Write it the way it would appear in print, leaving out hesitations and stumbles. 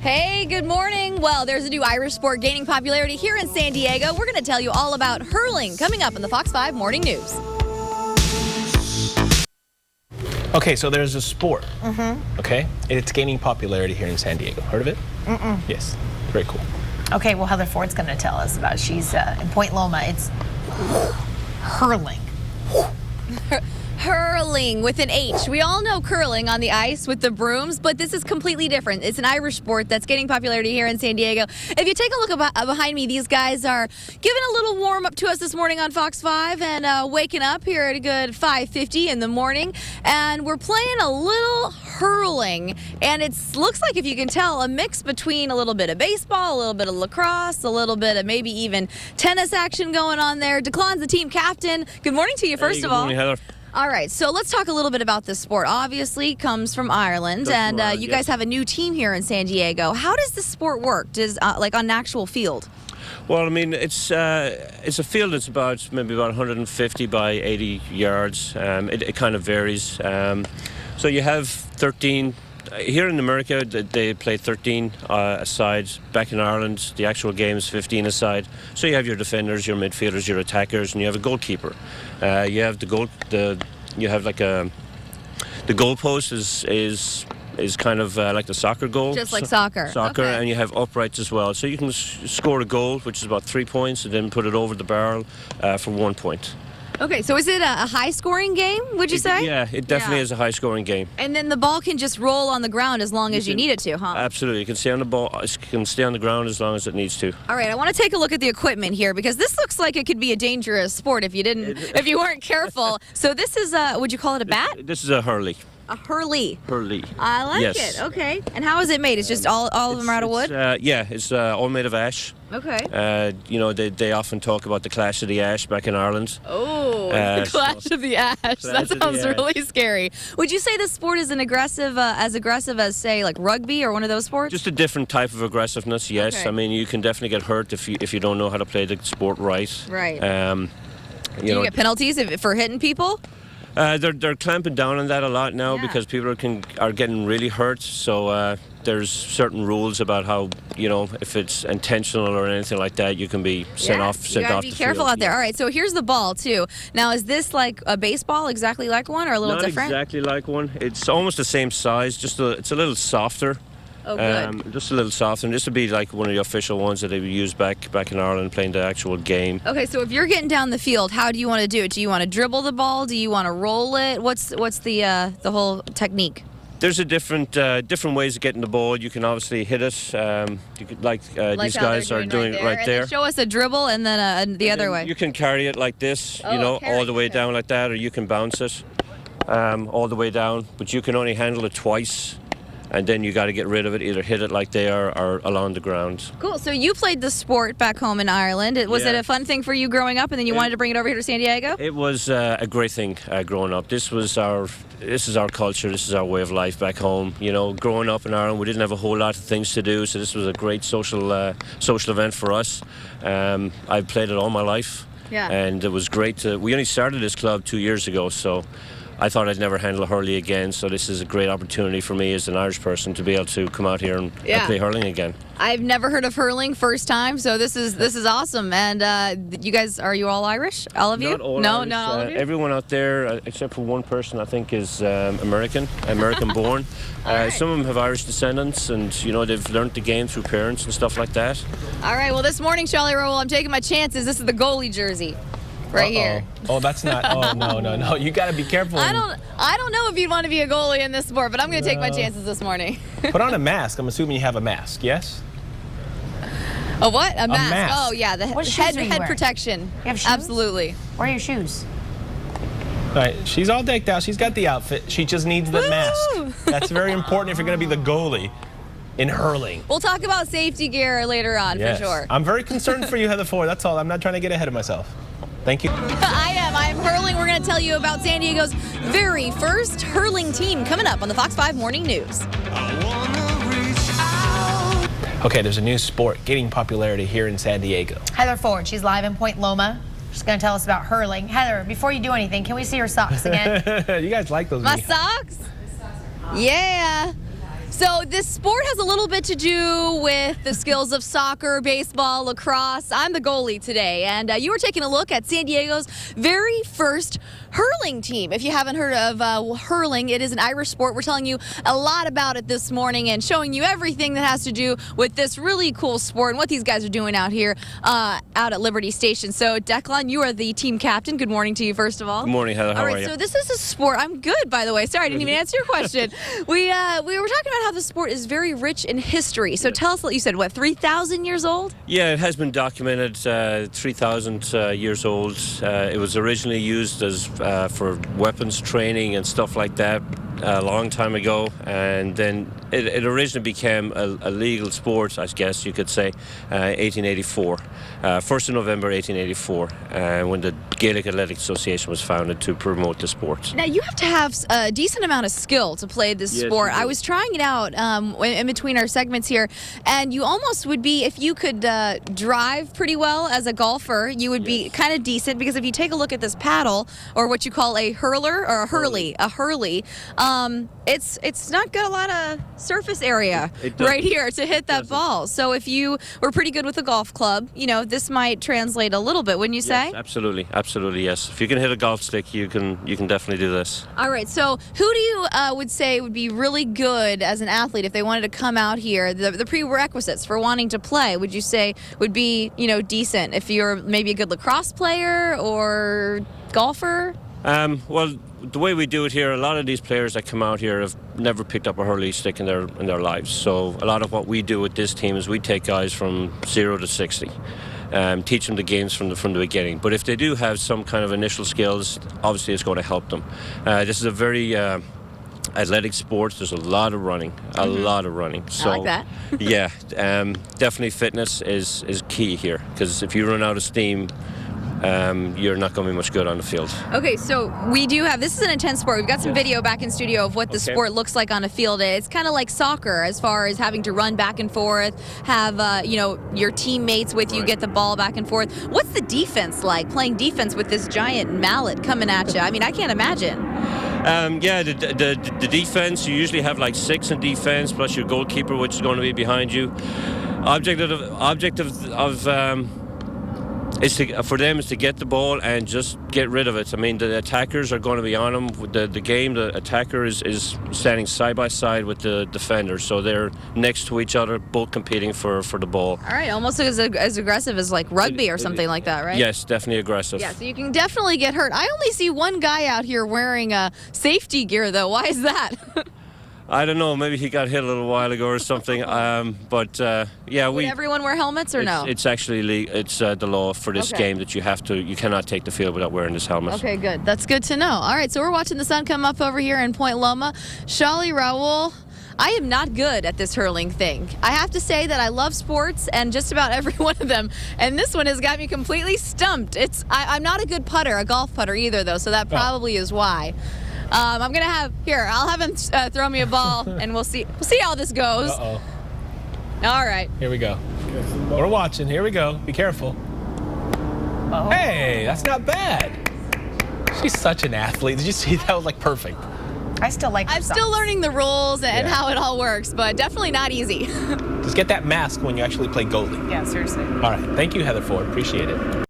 Hey, good morning. Well, there's a new Irish sport gaining popularity here in San Diego. We're going to tell you all about hurling coming up in the Fox 5 Morning News. Okay, so there's a sport, okay? It's gaining popularity here in San Diego. Heard of it? Yes, very cool. Okay, well, Heather Ford's going to tell us about it. She's in Point Loma. It's hurling. Hurling with an H. We all know curling on the ice with the brooms, but this is completely different. It's an Irish sport that's gaining popularity here in San Diego. If you take a look behind me, these guys are giving a little warm up to us this morning on Fox 5 and waking up here at a good 5:50 in the morning. And we're playing a little hurling. And it looks like, if you can tell, a mix between a little bit of baseball, a little bit of lacrosse, a little bit of maybe even tennis action going on there. Declan's the team captain. Good morning to you, first of all. Good morning, Heather. All right, so let's talk a little bit about this sport. Obviously, comes from Ireland, you guys have a new team here in San Diego. How does this sport work? Does like on an actual field? Well, I mean, it's a field that's maybe about 150 by 80 yards. It kind of varies. So you have 13. Here in America, they play 13 aside. Back in Ireland, the actual game is 15 aside. So you have your defenders, your midfielders, your attackers, and you have a goalkeeper. You have the goalpost is kind of like the soccer goal. Just like soccer. Soccer, okay. and you have uprights as well. So you can score a goal, which is about 3 points, and then put it over the barrel for 1 point. Okay, so is it a high-scoring game, would you say? Yeah, it definitely is a high-scoring game. And then the ball can just roll on the ground as long as you need it to, huh? Absolutely. You can stay on the ball. It can stay on the ground as long as it needs to. All right, I want to take a look at the equipment here because this looks like it could be a dangerous sport if you weren't careful. So this is would you call it a bat? This is a hurley. A hurley. Hurley. I like it. Okay. And how is it made? It's just all of them are out of wood? Yeah, it's all made of ash. Okay. They often talk about the clash of the ash back in Ireland. Oh, the clash of the ash. That sounds really scary. Would you say this sport is as aggressive as, say, like rugby or one of those sports? Just a different type of aggressiveness, yes. Okay. I mean, you can definitely get hurt if you don't know how to play the sport right. Right. Do you get penalties for hitting people? They're clamping down on that a lot now because people are getting really hurt. So there's certain rules about how, if it's intentional or anything like that, you can be sent off. You gotta be careful out there. All right, so here's the ball too. Now, is this like a baseball, exactly like one, or a little different? Not exactly like one. It's almost the same size. It's a little softer. Oh, good. Just a little softer. And this would be like one of the official ones that they would use back in Ireland playing the actual game. Okay, so if you're getting down the field, how do you want to do it? Do you want to dribble the ball? Do you want to roll it? What's the whole technique? There's a different ways of getting the ball. You can obviously hit it. You could, these guys are doing right there. Show us a dribble and then the other way. You can carry it like this, all the way down like that, or you can bounce it all the way down. But you can only handle it twice. And then you got to get rid of it, either hit it like they are or along the ground. Cool. So you played the sport back home in Ireland. Was it a fun thing for you growing up, and then you wanted to bring it over here to San Diego? It was a great thing growing up. This is our culture. This is our way of life back home. Growing up in Ireland, we didn't have a whole lot of things to do, so this was a great social event for us. I've played it all my life, and it was great. We only started this club 2 years ago, so I thought I'd never handle a hurley again, so this is a great opportunity for me as an Irish person to be able to come out here and play hurling again. I've never heard of hurling, first time, so this is awesome. And you guys, are you all Irish? All of you? Not all Irish. Not all of you? Everyone out there, except for one person, I think is American born. Right. Some of them have Irish descendants, and they've learned the game through parents and stuff like that. All right, well, this morning, Charlie Rowell, I'm taking my chances. This is the goalie jersey. Right here. Oh, that's not. Oh, no. You got to be careful. I don't know if you'd want to be a goalie in this sport, but I'm going to take my chances this morning. Put on a mask. I'm assuming you have a mask, yes? A what? A mask. mask. Oh, yeah, the head protection. You have shoes? Absolutely. Where are your shoes? All right, she's all decked out. She's got the outfit. She just needs the mask. That's very important if you're going to be the goalie in hurling. We'll talk about safety gear later on, for sure. I'm very concerned for you, Heather Ford. That's all. I'm not trying to get ahead of myself. Thank you. I'm hurling. We're going to tell you about San Diego's very first hurling team coming up on the Fox 5 Morning News. Okay, there's a new sport gaining popularity here in San Diego. Heather Ford, she's live in Point Loma. She's going to tell us about hurling. Heather, before you do anything, can we see your socks again? You guys like those? My socks? Yeah. So this sport has a little bit to do with the skills of soccer, baseball, lacrosse. I'm the goalie today, and you were taking a look at San Diego's very first hurling team. If you haven't heard of hurling, it is an Irish sport. We're telling you a lot about it this morning and showing you everything that has to do with this really cool sport and what these guys are doing out here out at Liberty Station. So Declan, you are the team captain. Good morning to you, first of all. Good morning, Heather. How All are right, you? so this is a sport. I'm good, by the way. Sorry, I didn't even answer your question. We were talking about how the sport is very rich in history. So tell us what you said. What, 3,000 years old? Yeah, it has been documented 3,000 years old. It was originally used as for weapons training and stuff like that a long time ago, and then it originally became a legal sport, I guess you could say, 1884. 1st of November 1884, when the Gaelic Athletic Association was founded to promote the sport. Now, you have to have a decent amount of skill to play this Yes, sport. you do. I was trying it out in between our segments here, and you almost would be, if you could drive pretty well as a golfer, you would be kind of decent, because if you take a look at this paddle, or what you call a hurler, or a hurley, it's not got a lot of surface area right here to hit that ball. So if you were pretty good with a golf club, you know, this might translate a little bit, wouldn't you say? Yes, absolutely, yes. If you can hit a golf stick, you can definitely do this. All right, so who do you would say would be really good as an athlete if they wanted to come out here? The prerequisites for wanting to play, would you say, would be, you know, decent? If you're maybe a good lacrosse player or golfer? Well, the way we do it here, a lot of these players that come out here have never picked up a hurley stick in their lives. So a lot of what we do with this team is we take guys from 0 to 60. Teach them the games from the beginning. But if they do have some kind of initial skills, obviously it's going to help them. This is a very athletic sport. There's a lot of running, So I like that. yeah, definitely fitness is key here, because if you run out of steam, you're not going to be much good on the field. Okay, so we do have, this is an intense sport. We've got some video back in studio of what the sport looks like on a field. It's kind of like soccer as far as having to run back and forth, have, you know, your teammates with you, get the ball back and forth. What's the defense like, playing defense with this giant mallet coming at you? I mean, I can't imagine. Yeah, the defense, you usually have like 6 in defense, plus your goalkeeper, which is going to be behind you. For them is to get the ball and just get rid of it. I mean, the attackers are going to be on them. The attacker is standing side by side with the defender, so they're next to each other, both competing for the ball. All right, almost as aggressive as like rugby or something like that, right? Yes, definitely aggressive. Yeah, so you can definitely get hurt. I only see one guy out here wearing safety gear, though. Why is that? I don't know. Maybe he got hit a little while ago or something. Yeah, Would everyone wear helmets or no? It's actually it's the law for this game that you cannot take the field without wearing this helmet. Okay, good. That's good to know. All right, so we're watching the sun come up over here in Point Loma. Shali, Raul, I am not good at this hurling thing. I have to say that I love sports and just about every one of them, and this one has got me completely stumped. I'm not a good putter, a golf putter either, though, so that probably is why. I'm gonna I'll have him throw me a ball, and we'll see how this goes. Uh-oh. All right. Here we go. We're watching. Here we go. Be careful. Oh. Hey, that's not bad. She's such an athlete. Did you see that? Was like perfect. I still like I'm still learning the rules and Yeah. how it all works, but definitely not easy. Just get that mask when you actually play goalie. Yeah, seriously. All right. Thank you, Heather Ford. Appreciate it.